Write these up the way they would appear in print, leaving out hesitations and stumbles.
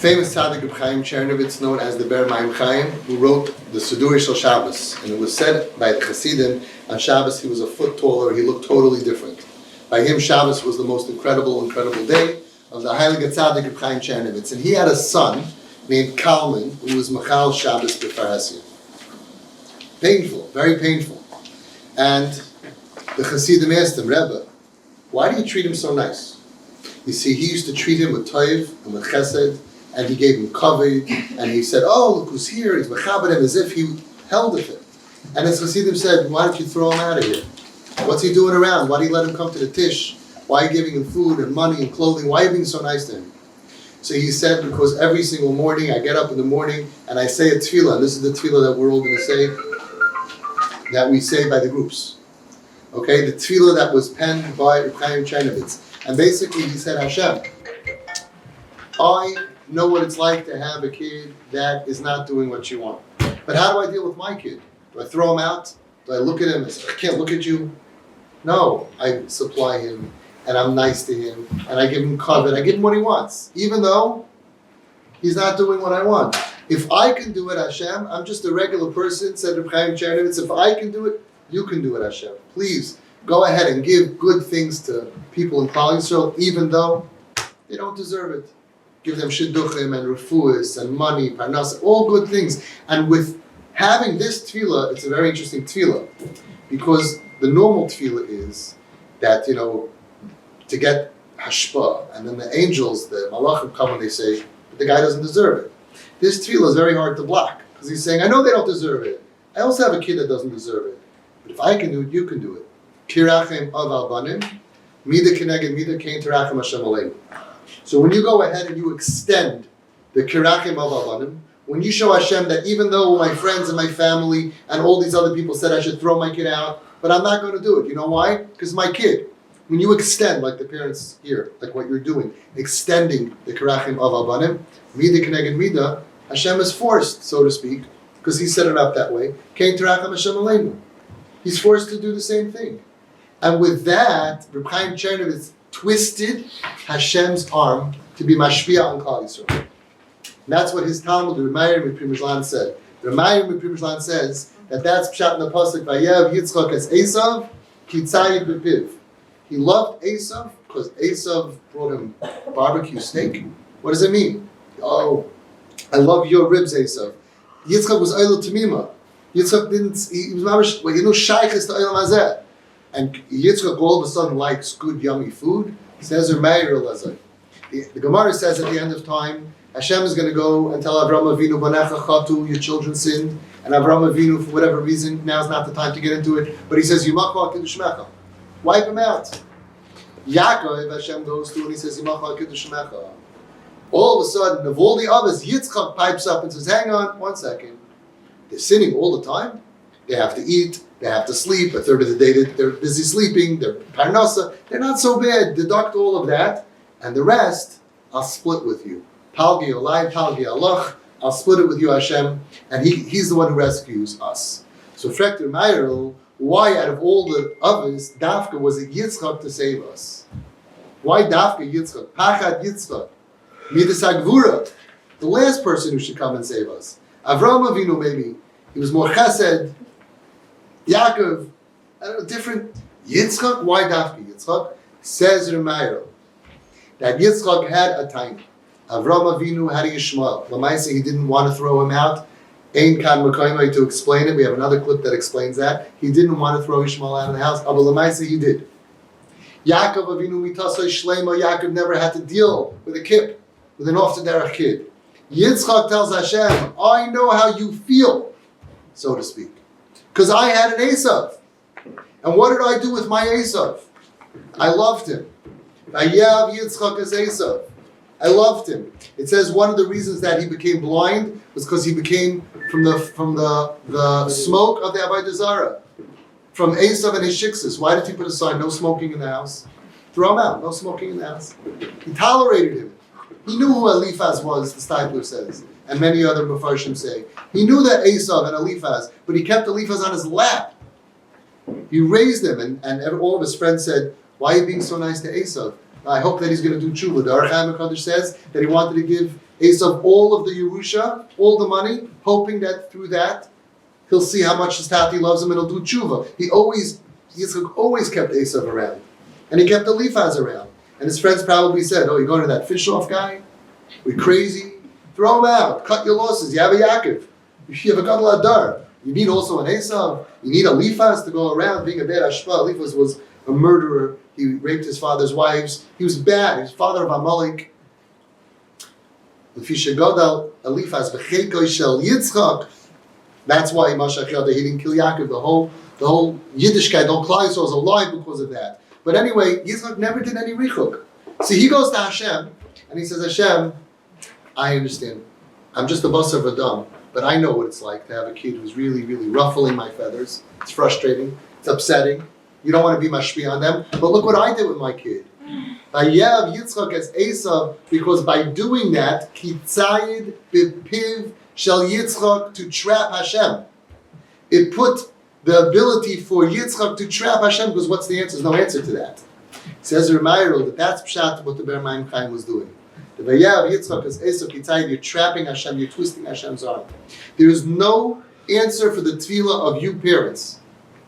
famous tzaddik of Chaim Chernovitz, known as the Be'er Mayim Chaim, who wrote the Siddur Shel Shabbos. And it was said by the Hasidim, on Shabbos he was a foot taller, he looked totally different. By him, Shabbos was the most incredible day of the Heilige Tzaddik of Chaim Chernovitz. And he had a son named Kalman, who was Machal Shabbos B'Farhesia. Painful, very painful. And the Hasidim asked him, Rebbe, why do you treat him so nice? You see, he used to treat him with toiv and with chesed, and he gave him kavod, and he said, oh, look who's here, he's mechaber him, as if he held of him. And his Hasidim said, why don't you throw him out of here? What's he doing around? Why do you let him come to the tish? Why are you giving him food and money and clothing? Why are you being so nice to him? So he said, because every single morning, I get up in the morning, and I say a tefillah, and this is the tefillah that we're all going to say, that we say by the groups. Okay, the tefillah that was penned by Chaim Chernovitz. And basically he said, Hashem, I know what it's like to have a kid that is not doing what you want. But how do I deal with my kid? Do I throw him out? Do I look at him and say, I can't look at you? No, I supply him, and I'm nice to him, and I give him kavod, I give him what he wants, even though he's not doing what I want. If I can do it, Hashem, I'm just a regular person, said Reb Chaim Chernovitz, if I can do it, you can do it, Hashem. Please, go ahead and give good things to people in Klal Yisrael, even though they don't deserve it. Give them shidduchim and refuahs and money, parnas, all good things. And with having this tefillah, it's a very interesting tefillah, because the normal tefillah is that, to get hashpah, and then the angels, the malachim come and they say, but the guy doesn't deserve it. This tefillah is very hard to block, because he's saying, I know they don't deserve it. I also have a kid that doesn't deserve it. But if I can do it, you can do it. Kirachem av albanim, mida keneged mida kein terachem Hashem aleinu. So when you go ahead and you extend the kirachem av albanim, when you show Hashem that even though my friends and my family and all these other people said I should throw my kid out, but I'm not going to do it. You know why? Because my kid. When you extend, like the parents here, like what you're doing, extending the kirachem av albanim, mida keneged mida, Hashem is forced, so to speak, because He set it up that way. Kein terachem Hashem aleinu. He's forced to do the same thing. And with that, Reb Chaim Chernovitz twisted Hashem's arm to be mashpia on Klal Yisrael. And that's what his Talmud, Reb Meir said. Reb Meir says that that's pshat in the pasuk, Vayev Yitzchak es Esav, ki tzayid b'piv. He loved Esav because Esav brought him barbecue steak. What does it mean? Oh, I love your ribs, Esav. Yitzchak was Oilo Tamima. Yitzchak he was shaykhis to Olam Hazeh. And Yitzchak all of a sudden likes good, yummy food. Says Meir, the Gemara says at the end of time, Hashem is going to go and tell Avraham Avinu, Banecha chatu, your children sinned. And Avraham Avinu, for whatever reason, now's not the time to get into it, but he says, Yimachal Kiddush Mecha. Wipe him out. Yaakov, Hashem goes through and he says, Yimachal Kiddush Mecha. All of a sudden, of all the others, Yitzchak pipes up and says, hang on, 1 second. They're sinning all the time. They have to eat. They have to sleep. A third of the day they're busy sleeping. They're parnasa. They're not so bad. Deduct all of that. And the rest, I'll split with you. Palgi olai, palgi alach. I'll split it with you, Hashem. And He's the one who rescues us. So Frekter Meir, why out of all the others, Dafka was it Yitzchak to save us? Why Dafka Yitzchak? Pachat Yitzchak. Midas Hagvura. The last person who should come and save us. Avraham Avinu, maybe. He was more chesed. Yaakov, I don't know, different. Yitzchak, why Dafka Yitzchak? Says Meir that Yitzchak had a time. Avraham Avinu had a Yishmael. Lamaisa, he didn't want to throw him out. Ein kan mekayimai to explain it. We have another clip that explains that. He didn't want to throw Yishmael out of the house. But Lamaisa, he did. Yaakov Avinu mitasai shlema. Yaakov never had to deal with a kip, with an off-the-derech kid. Yitzchak tells Hashem, I know how you feel, so to speak. Because I had an Esav. And what did I do with my Esav? I loved him. Vayev Yitzchak es Esav. I loved him. It says one of the reasons that he became blind was because he became from the smoke of the Avodah Zarah. From Esav and his shiksas. Why did he put a sign, no smoking in the house? Throw him out, no smoking in the house. He tolerated him. He knew who Eliphaz was, the Stipler says, and many other Mefarshim say. He knew that Esav and Eliphaz, but he kept Eliphaz on his lap. He raised him, and all of his friends said, why are you being so nice to Esav? I hope that he's going to do tshuva. The Archaim HaKadosh says that he wanted to give Esav all of the Yerusha, all the money, hoping that through that he'll see how much his tati loves him and he'll do tshuva. Yitzchak always kept Esav around. And he kept Eliphaz around. And his friends probably said, oh, you're going to that Fishoff guy? We're crazy. Throw him out. Cut your losses. You have a Yaakov. You have a Gadol Adar. You need also an Esav. You need Eliphaz to go around being a bad Ashpa. Eliphaz was a murderer. He raped his father's wives. He was bad. He was father of Amalek. Eliphaz v'cheikoi shel Yitzchak. That's why Mashach Yada, he didn't kill Yaakov. The whole Yiddishkeit, the whole Klal Yisrael is a lie because of that. But anyway, Yitzchak never did any richuk. See, he goes to Hashem and he says, Hashem, I understand. I'm just a basar v'dam, but I know what it's like to have a kid who's really, really ruffling my feathers. It's frustrating. It's upsetting. You don't want to be mashpi on them. But look what I did with my kid. Vayev Yitzchak as Esav, because by doing that, kitzayid b'piv shel Yitzchak to trap Hashem. It put the ability for Yitzchak to trap Hashem, because what's the answer? There's no answer to that. It says in Meir that that's pshat what the Be'er Mayim Chaim was doing. The Vayev Yitzchak as Esav kitzayid, you're trapping Hashem, you're twisting Hashem's arm. There is no answer for the tefillah of you parents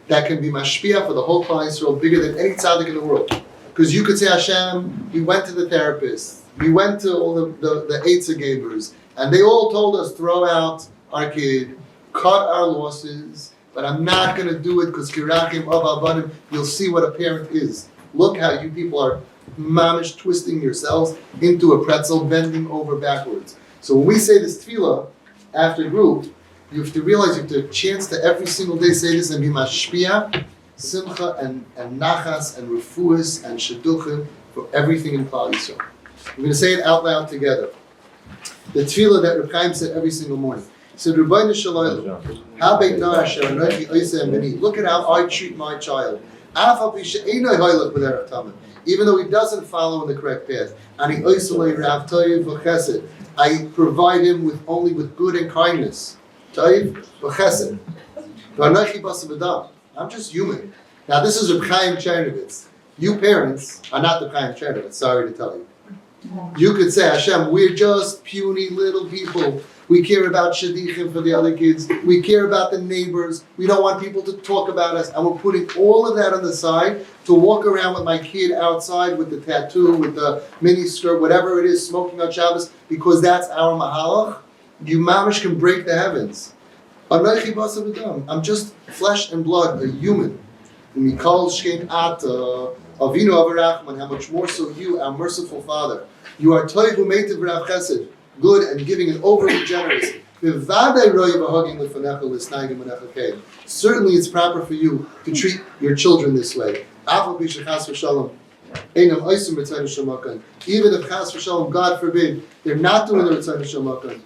that can be mashpia for the whole Klal Yisrael bigger than any tzaddik in the world. Because you could say, Hashem, we went to the therapist, we went to all the Eitzah gavers, and they all told us, throw out our kid, cut our losses, but I'm not going to do it because kirachim of abanim, you'll see what a parent is. Look how you people are mamish twisting yourselves into a pretzel, bending over backwards. So when we say this tefillah after group, you have to realize you have to chance to every single day say this and be mashpia, simcha and nachas and refuas and shidduchim for everything in Klal Yisrael. We're going to say it out loud together. The tefillah that Reb Chaim said every single morning. He said, Rabbeinu Shalom, how big na Hashem, look at how I treat my child. Even though he doesn't follow in the correct path. I provide him with only with good and kindness. I'm just human. Now this is Reb Chaim Chernovitz. You parents are not the Chaim Chernovitz, sorry to tell you. You could say, Hashem, we're just puny little people. We care about shadichim for the other kids. We care about the neighbors. We don't want people to talk about us. And we're putting all of that on the side to walk around with my kid outside with the tattoo, with the mini skirt, whatever it is, smoking on Shabbos, because that's our mahalach. You mamish can break the heavens. I'm just flesh and blood, a human. How much more so you, our merciful Father. You are toiv u'meitiv v'rav chesed, good and giving and overly generous. Certainly it's proper for you to treat your children this way. Even if chas v'shalom, God forbid, they're not doing the Ritzon Shamakan.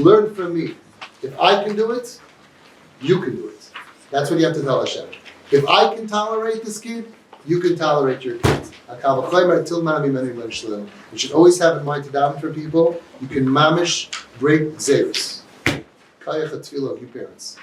Learn from me. If I can do it, you can do it. That's what you have to tell Hashem. If I can tolerate this kid, you can tolerate your kids. You should always have in mind to daven for people. You can mamish break zeros. Kayach tefillah of you parents.